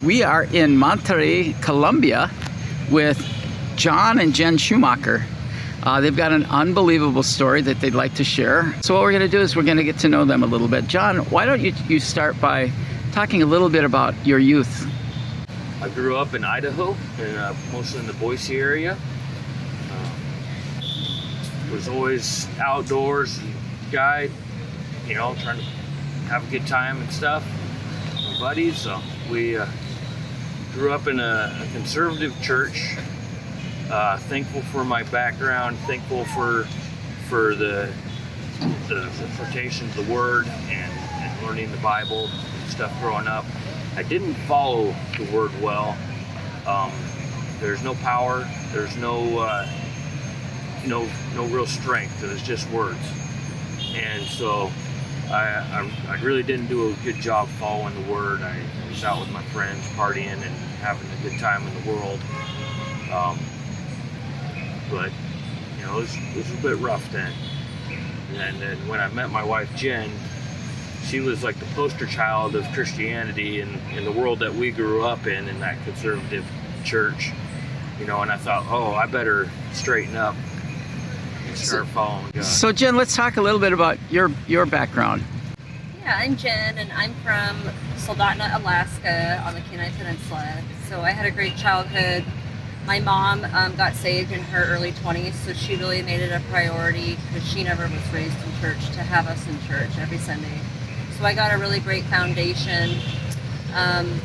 We are in Monterrey, Colombia with John and Jen Schumaker. They've got an unbelievable story that they'd like to share. So what we're going to do is we're going to get to know them a little bit. John, why don't you start by talking a little bit about your youth? I grew up in Idaho, and mostly in the Boise area. Was always outdoors guy, trying to have a good time and stuff with my buddies. So we grew up in a conservative church. Thankful for my background, thankful for the interpretation of the Word and learning the Bible and stuff growing up. I didn't follow the Word well. There's no power. There's no real strength. It was just words. And so I really didn't do a good job following the Word. I was out with my friends partying and having a good time in the world. But it was a bit rough then. And then when I met my wife Jen, she was like the poster child of Christianity in the world that we grew up in that conservative church. And I thought, I better straighten up and start following God. So Jen, let's talk a little bit about your background. Yeah, I'm Jen, and I'm from Soldotna, Alaska, on the Kenai Peninsula. So I had a great childhood. My mom got saved in her early 20s, so she really made it a priority, because she never was raised in church, to have us in church every Sunday. So I got a really great foundation and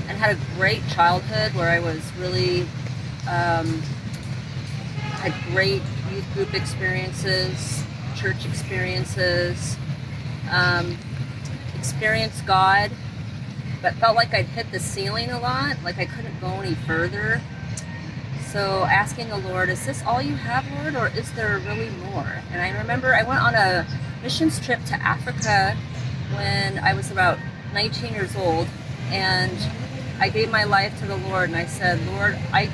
had a great childhood where I was really, had great youth group experiences, church experiences, experienced God, but felt like I'd hit the ceiling a lot, like I couldn't go any further. So asking the Lord, is this all you have, Lord, or is there really more? And I remember I went on a missions trip to Africa when I was about 19 years old, and I gave my life to the Lord, and I said, Lord, I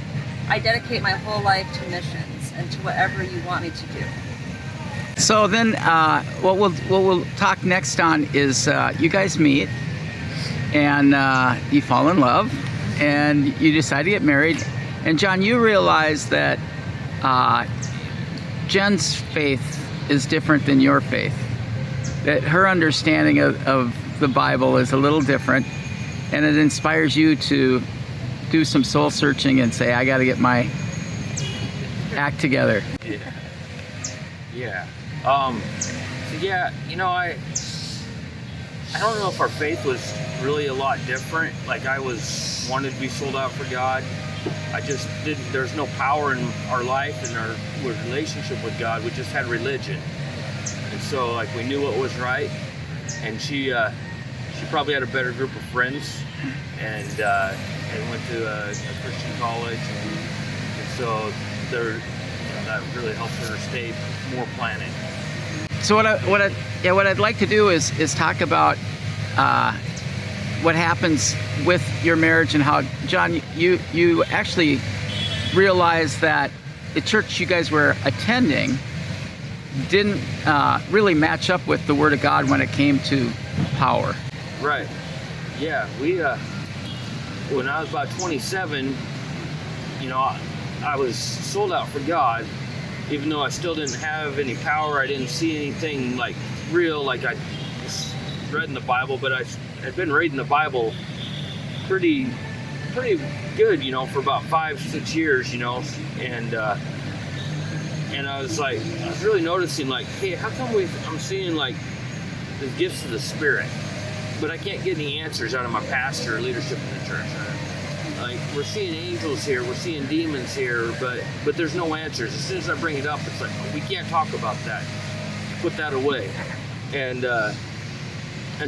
dedicate my whole life to missions and to whatever you want me to do. So then what we'll talk next on is you guys meet, and you fall in love, and you decide to get married. And John, you realize that Jen's faith is different than your faith. That her understanding of the Bible is a little different, and it inspires you to do some soul searching and say, I got to get my act together. Yeah. I don't know if our faith was really a lot different. Like, I wanted to be sold out for God. I just didn't. There's no power in our life and our relationship with God. We just had religion, and so we knew what was right. And she probably had a better group of friends, and went to a Christian college, and so that really helped her stay more planted. So what I'd like to do is talk about what happens with your marriage, and how, John, you actually realized that the church you guys were attending didn't really match up with the Word of God when it came to power. Right. Yeah. We when I was about 27, I was sold out for God, even though I still didn't have any power. I didn't see anything real. I was reading the Bible, but I had been reading the Bible pretty good, for about 5-6 years, and I was really noticing, hey, how come I'm seeing the gifts of the Spirit, but I can't get any answers out of my pastor or leadership in the church. We're seeing angels here, we're seeing demons here, but there's no answers. As soon as I bring it up, it's we can't talk about that. Put that away. And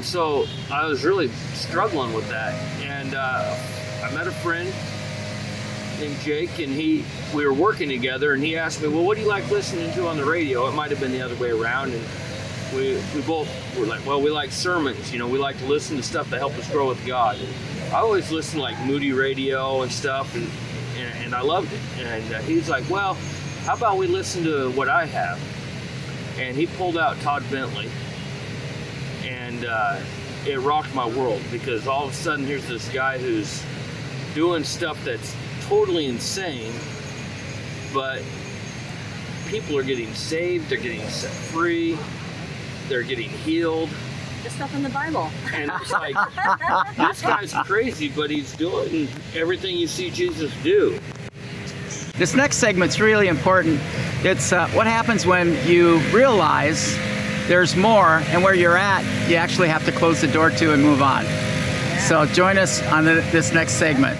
so I was really struggling with that. And I met a friend named Jake, and we were working together, and he asked me, well, what do you like listening to on the radio? It might have been the other way around. And we both were we like sermons. We like to listen to stuff that help us grow with God. I always listen to Moody Radio and stuff, and I loved it. And he's like, well, how about we listen to what I have? And he pulled out Todd Bentley, and it rocked my world, because all of a sudden here's this guy who's doing stuff that's totally insane, but people are getting saved, they're getting set free, they're getting healed. The stuff in the Bible. And it's like, this guy's crazy, but he's doing everything you see Jesus do. This next segment's really important. It's what happens when you realize there's more, and where you're at, you actually have to close the door to and move on. So join us on this next segment.